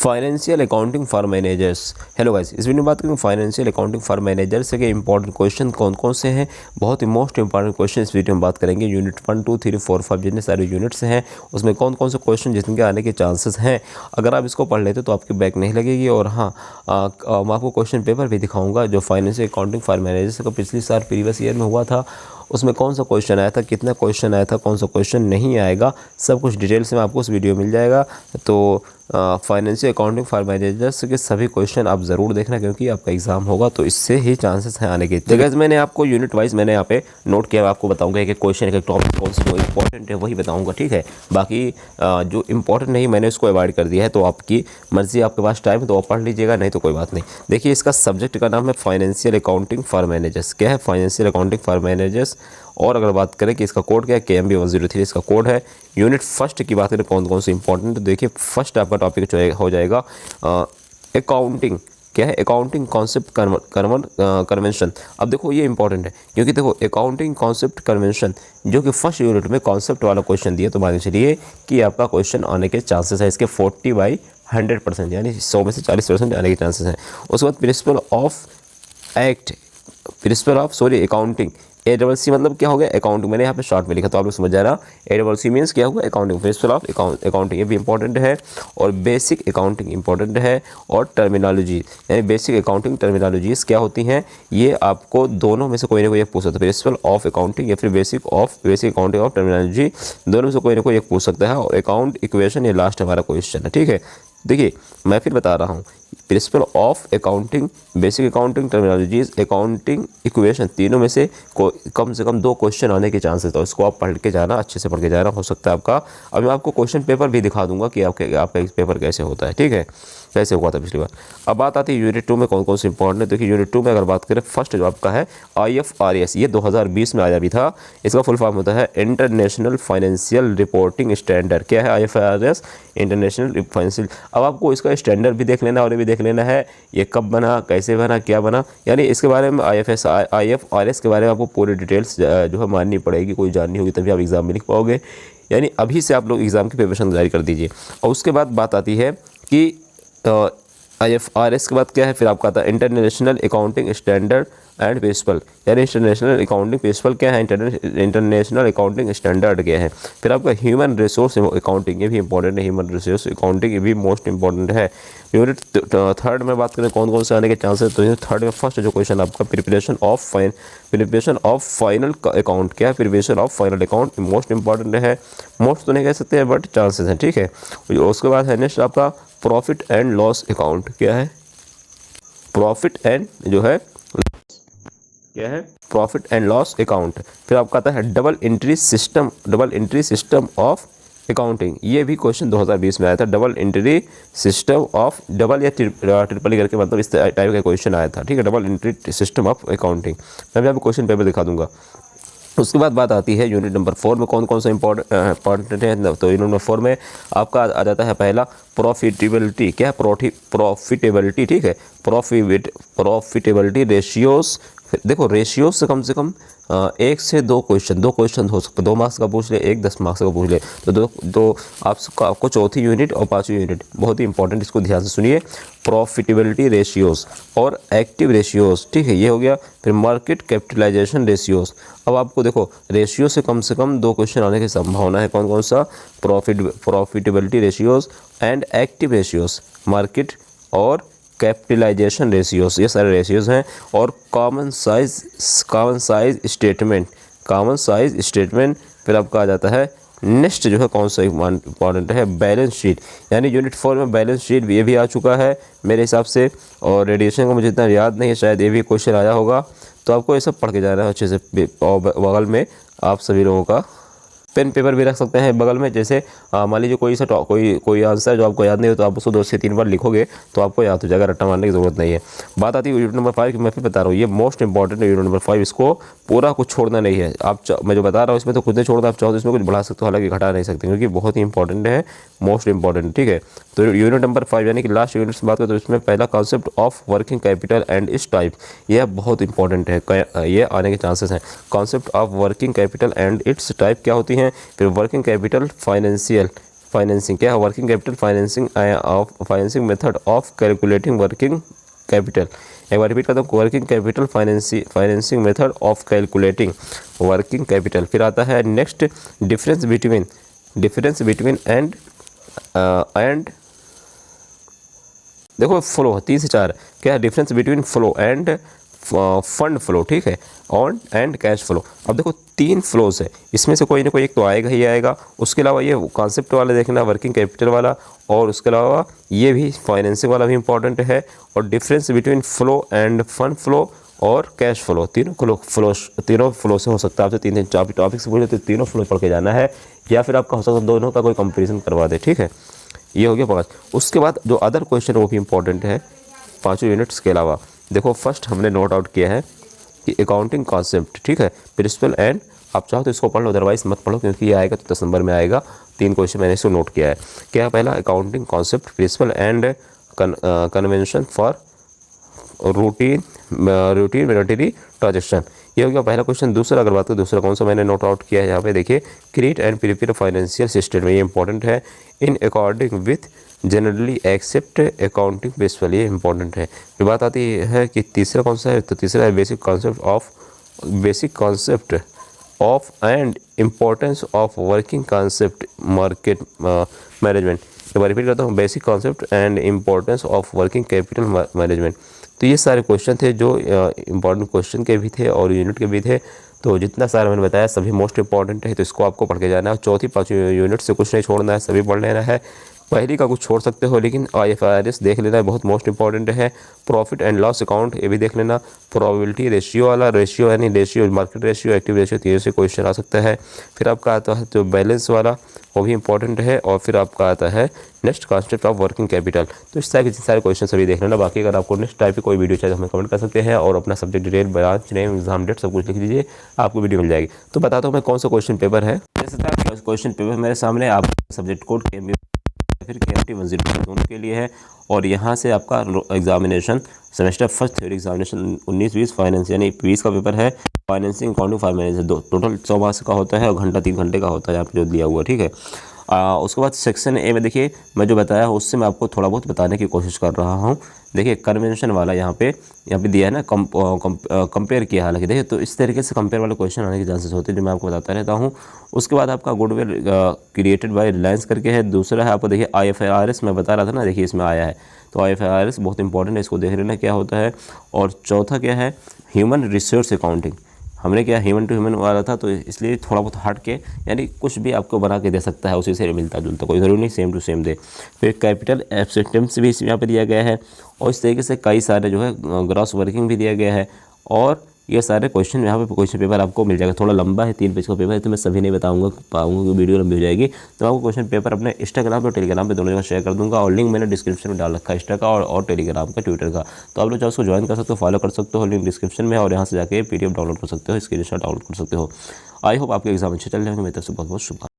Financial accounting for managers. Hello guys, इस video में बात करेंगे फाइनेंशियल अकाउंटिंग फॉर मैनेजर्स के इंपॉर्टेंट क्वेश्चन कौन कौन से हैं। बहुत ही मोस्ट इंपॉर्टेंट क्वेश्चन इस वीडियो में बात करेंगे। यूनिट 1, 2, 3, 4, 5 जितने सारे यूनिट्स हैं उसमें कौन कौन से क्वेश्चन जिनके आने के चांसेस हैं। अगर आप इसको पढ़ लेते तो आपकी बैक नहीं लगेगी। और हाँ, मैं आपको क्वेश्चन पेपर भी दिखाऊंगा जो फाइनेंशियल अकाउंटिंग फॉर मैनेजर्स का पिछली साल प्रीवियस ईयर में हुआ था, उसमें कौन सा क्वेश्चन आया था, कितना क्वेश्चन आया था, कौन सा क्वेश्चन नहीं आएगा, सब कुछ डिटेल से मैं आपको उस वीडियो मिल जाएगा। तो फाइनेंशियल अकाउंटिंग फॉर मैनेजर्स के सभी क्वेश्चन आप ज़रूर देखना, क्योंकि आपका एग्जाम होगा तो इससे ही चांसेस हैं आने के। तो गाइस, मैंने आपको यूनिट वाइज मैंने यहाँ पे नोट किया, आपको बताऊंगा एक क्वेश्चन एक टॉपिक कौन सा जो इंपॉर्टेंट है वही बताऊंगा, ठीक है। बाकी जो इंपॉर्टेंट नहीं मैंने उसको अवॉइड कर दिया है, तो आपकी मर्जी, आपके पास टाइम है तो आप पढ़ लीजिएगा, नहीं तो कोई बात नहीं। देखिए, इसका सब्जेक्ट का नाम है फाइनेंशियल अकाउंटिंग फॉर मैनेजर्स। क्या है? Financial accounting for managers. और अगर बात करें कि इसका कोड क्या है, KMB 103 इसका कोड है। यूनिट फर्स्ट की बात करें कौन कौन से इंपॉर्टेंट, तो देखिए फर्स्ट आपका टॉपिक जो हो जाएगा अकाउंटिंग। क्या है? Accounting concept convention. अब देखो ये इंपॉर्टेंट है, क्योंकि देखो अकाउंटिंग कॉन्सेप्ट कन्वेंशन जो कि फर्स्ट यूनिट में कॉन्सेप्ट वाला क्वेश्चन दिया, तो मान के चलिए कि आपका क्वेश्चन आने के चांसेस है इसके 40/100%, यानी 100 में से 40% आने के चांसेस हैं। उसके बाद प्रिंसिपल ऑफ अकाउंटिंग, ACC मतलब क्या हो गया? अकाउंटिंग। मैंने यहाँ पे शॉर्ट में लिखा तो आप लोग समझ जाना। ACC मीन्स क्या हुआ? अकाउंटिंग। प्रिंसिपल ऑफ अकाउंटिंग ये भी इंपॉर्टेंट है। और बेसिक अकाउंटिंग इंपॉर्टेंट है। और टर्मिनोलॉजी, यानी बेसिक अकाउंटिंग टर्मिनोलॉजीज क्या होती हैं, ये आपको दोनों में से कोई ना कोई एक पूछ सकता है। प्रिंसिपल ऑफ अकाउंटिंग या फिर बेसिक अकाउंटिंग ऑफ टर्मिनोलॉजी, दोनों में से कोई ना कोई एक पूछ सकता है। और अकाउंट इक्वेशन ये लास्ट हमारा क्वेश्चन है, ठीक है। देखिए, मैं फिर बता रहा हूँ, principle of accounting, basic accounting terminologies, accounting equation, तीनों में से कम 2 क्वेश्चन आने के चांसेस। तो इसको आप पढ़ के जाना, अच्छे से पढ़ के जाना, हो सकता है आपका। अब मैं आपको क्वेश्चन पेपर भी दिखा दूंगा कि आपका पेपर कैसे होता है, ठीक है, कैसे हुआ था पिछली बार। अब बात आती है यूनिट 2 में कौन कौन से इंपॉर्टेंट है। देखिए यूनिट 2 में अगर बात करें, फर्स्ट जो आपका है IFRS, ये 2020 में आया भी था। इसका फुल फॉर्म होता है इंटरनेशनल फाइनेंशियल रिपोर्टिंग स्टैंडर्ड। क्या है? IFRS, international financial. अब आपको इसका स्टैंडर्ड भी देख लेना और ये भी देख लेना है ये कब बना, कैसे बना, क्या बना, यानी इसके बारे में IFRS के बारे में आपको पूरी डिटेल्स जो है माननी पड़ेगी, कोई जाननी होगी तभी आप एग्ज़ाम में लिख पाओगे। यानी अभी से आप लोग एग्ज़ाम की प्रिपरेशन जारी कर दीजिए। और उसके बाद बात आती है कि IFRS के बाद क्या है, फिर आपका आता है international accounting standard and principle, यानी इंटरनेशनल अकाउंटिंग प्रिंसिपल क्या है, इंटरनेशनल अकाउंटिंग स्टैंडर्ड क्या है। फिर आपका ह्यूमन रिसोर्स अकाउंटिंग, ये भी इंपॉर्टेंट है। ह्यूमन रिसोर्स अकाउंटिंग ये भी मोस्ट इंपॉर्टेंट है। यूनिट 3 में बात करें कौन कौन से आने के चांसेस, तो यूनिट 3 में फर्स्ट जो क्वेश्चन आपका प्रिपरेशन ऑफ फाइनल अकाउंट। क्या है? Preparation of final account most important है। मोस्ट तो नहीं कह सकते हैं बट चांसेस हैं, ठीक है। उसके बाद है नेक्स्ट आपका प्रॉफिट एंड लॉस अकाउंट। क्या है? प्रॉफिट एंड जो है क्या है? Profit and loss account. फिर आपका आता है double entry system of accounting. ये भी क्वेश्चन 2020 में आया था। Double entry system of, double या ट्रिपल करके मतलब इस टाइप का क्वेश्चन आया था, ठीक है। Double entry system of accounting, मैं भी आपको क्वेश्चन पेपर दिखा दूंगा। उसके बाद बात आती है यूनिट नंबर 4 में कौन कौन सा इंपॉर्टेंट है। तो यूनिट नंबर 4 में आपका आ जाता है पहला प्रॉफिटेबिलिटी। क्या है? प्रॉफिटेबिलिटी, ठीक है। Profitability ratios. देखो रेशियोज से कम 1 से 2 क्वेश्चन हो सकते हैं। 2 मार्क्स का पूछ ले, 10 मार्क्स का पूछ ले, तो दो आपको चौथी यूनिट और 5वीं यूनिट बहुत ही इंपॉर्टेंट, इसको ध्यान से सुनिए। प्रॉफिटेबिलिटी रेशियोज और एक्टिव रेशियोज, ठीक है, ये हो गया। फिर मार्केट कैपिटलाइजेशन रेशियोज। अब आपको देखो रेशियो से कम 2 क्वेश्चन आने की संभावना है। कौन कौन सा? Profitability ratios and active ratios, market और कैपिटलाइजेशन रेशियोज, ये सारे रेशियोज हैं। और कॉमन साइज स्टेटमेंट। फिर आपका आ जाता है नेक्स्ट जो है कौन सा इंपॉर्टेंट है, बैलेंस शीट। यानी यूनिट 4 में बैलेंस शीट ये भी आ चुका है मेरे हिसाब से। और रेडिएशन का मुझे इतना याद नहीं है, शायद ये भी क्वेश्चन आया होगा। तो आपको ये सब पढ़ के जाना है अच्छे से। और बगल में आप सभी लोगों का पेन पेपर भी रख सकते हैं बगल में। जैसे मान लीजिए कोई आंसर जो आपको याद नहीं हो, तो आप उसको 2 से 3 बार लिखोगे तो आपको याद हो जाएगा, रट्टा मारने की जरूरत नहीं है। बात आती है यूनिट नंबर 5 की, मैं फिर बता रहा हूँ ये मोस्ट इंपॉर्टेंट है यूनिट नंबर 5। इसको पूरा कुछ छोड़ना नहीं है। मैं जो बता रहा हूँ इसमें तो कुछ नहीं छोड़ना, आप चाहो तो इसमें कुछ बढ़ा सकते हो, हालांकि घटा नहीं सकते, क्योंकि बहुत ही इंपॉर्टेंट है, मोस्ट इंपॉर्टेंट, ठीक है। तो यूनिट नंबर 5 यानी कि लास्ट यूनिट से बात करें तो इसमें पहला concept of working capital and it's type, यह बहुत इंपॉर्टेंट है, ये आने के चांसेस हैं। Concept of working capital and it's type क्या होती हैं। फिर वर्किंग कैपिटल फाइनेंसिंग क्या है, working capital financing method of calculating working capital. एक बार रिपीट करता हूँ, working capital financing method of calculating working capital. फिर आता है नेक्स्ट, डिफरेंस बिटवीन एंड देखो फ्लो 3 से 4 क्या है, difference between flow end fund flow, ठीक है, ऑन एंड कैश फ्लो। अब देखो 3 फ्लोज है, इसमें से कोई ना कोई एक तो आएगा ही आएगा। उसके अलावा ये कॉन्सेप्ट वाला देखना, वर्किंग कैपिटल वाला, और उसके अलावा ये भी फाइनेंसिंग वाला भी इंपॉर्टेंट है। और difference between flow end fund flow और कैश फ्लो, तीनों फ्लो से हो सकता है आपसे 3 4 टॉपिक से पूछे तो तीनों फ्लो पढ़ के जाना है, या फिर आपका हो सकता है दोनों का कोई कंपेरिजन करवा दे, ठीक है। ये हो गया 5। उसके बाद जो अदर क्वेश्चन वो भी इंपॉर्टेंट है 5 यूनिट्स के अलावा। देखो फर्स्ट हमने नोट आउट किया है कि अकाउंटिंग कॉन्सेप्ट, ठीक है, प्रिंसिपल एंड, आप चाहो तो इसको पढ़ लो, अदरवाइज मत पढ़ो क्योंकि ये आएगा तो 10 नंबर में आएगा। 3 क्वेश्चन मैंने इसको नोट किया है। क्या है पहला, accounting concept principle and convention for routine monetary transaction, ये हो गया पहला क्वेश्चन। दूसरा अगर बात करें, दूसरा कौन सा मैंने नोट आउट किया है यहाँ पे देखिए, create and prepare financial statement, ये इंपॉर्टेंट है, in according with generally accept accounting principle, ये इंपॉर्टेंट है। फिर बात आती है कि तीसरा कौन सा है, तो तीसरा है basic concept of and importance of working concept market management. एक बार रिपीट करता हूँ, basic concept and importance of working capital management. तो ये सारे क्वेश्चन थे जो इंपॉर्टेंट क्वेश्चन के भी थे और यूनिट के भी थे। तो जितना सारा मैंने बताया सभी मोस्ट इंपॉर्टेंट है, तो इसको आपको पढ़ के जाना है। चौथी 5 यूनिट से कुछ नहीं छोड़ना है, सभी पढ़ लेना है। पहली का कुछ छोड़ सकते हो, लेकिन IFRS देख लेना है, बहुत मोस्ट इंपॉर्टेंट है। प्रॉफिट एंड लॉस अकाउंट ये भी देख लेना। प्रोबेबिलिटी रेशियो वाला, रेशियो यानी ratio market ratio, active ratio, 3 से क्वेश्चन आ सकता है। फिर आपका आता है जो बैलेंस वाला, वो भी इंपॉर्टेंट है। और फिर आपका आता है next concept of working capital. तो इस तरह के सारे क्वेश्चन सभी देख लेना। बाकी अगर आपको नेक्स्ट टाइप की कोई वीडियो चाहिए तो हमें कमेंट कर सकते हैं, और अपना subject detail, branch name, exam date सब कुछ लिख दीजिए, आपको वीडियो मिल जाएगी। तो बताता हूँ मैं कौन सा क्वेश्चन पेपर है। जैसे क्वेश्चन पेपर मेरे सामने, आप सब्जेक्ट कोड फिर KMT 102 दोनों के लिए है। और यहाँ से आपका examination semester first theory examination 19-20 finance यानी 20 का पेपर है। फाइनेंसिंग अकाउंटिंग फाइनेंस दो टोटल 100 मार्क्स का होता है, और घंटा 3 घंटे का होता है यहाँ पे जो दिया हुआ, ठीक है। उसके बाद सेक्शन ए में देखिए मैं जो बताया उससे मैं आपको थोड़ा बहुत बताने की कोशिश कर रहा हूँ। देखिए कन्वेंशन वाला यहाँ पे दिया है ना, कंपेयर किया, हालांकि देखिए तो इस तरीके से कंपेयर वाले क्वेश्चन आने के चांसेस होते हैं जो मैं आपको बताता रहता हूँ। उसके बाद आपका गुडविल क्रिएटेड बाय रिलायंस करके है। दूसरा है आपको देखिए IFRS, मैं बता रहा था ना, देखिए इसमें आया है, तो IFRS बहुत इंपॉर्टेंट है, इसको देख लेना क्या होता है। और चौथा क्या है, ह्यूमन रिसोर्स अकाउंटिंग। हमने क्या ह्यूमन टू ह्यूमन वाला था, तो इसलिए थोड़ा बहुत हट के, यानी कुछ भी आपको बना के दे सकता है, उसी से मिलता जुलता, कोई ज़रूरी नहीं सेम टू सेम दे। फिर कैपिटल एब्सेंटेंस भी यहाँ पे दिया गया है, और इस तरीके से कई सारे जो है ग्रॉस वर्किंग भी दिया गया है। और ये सारे क्वेश्चन यहाँ पे क्वेश्चन पेपर आपको मिल जाएगा। थोड़ा लंबा है, 3 पेज का पेपर है, तो मैं सभी नहीं पाऊंगा कि वीडियो लंबी हो जाएगी। तो आपको क्वेश्चन पेपर अपने इंस्टाग्राम और टेलीग्राम पे दोनों जगह शेयर कर दूंगा, और लिंक मैंने डिस्क्रिप्शन में डाल रखा है, इंस्टा का और टेलीग्राम का, ट्विटर का। तो आप लोग चाहे उसको ज्वाइन कर सकते हो, फॉलो कर सकते हो, लिंक डिस्क्रिप्शन में, और यहाँ से जाके PDF डाउनलोड कर सकते हो, स्क्रीनशॉट डाउनलोड कर सकते हो। आई होप आपके एग्जाम अच्छे चल रहे होंगे। मेरी तरफ से बहुत बहुत शुभकामनाएं।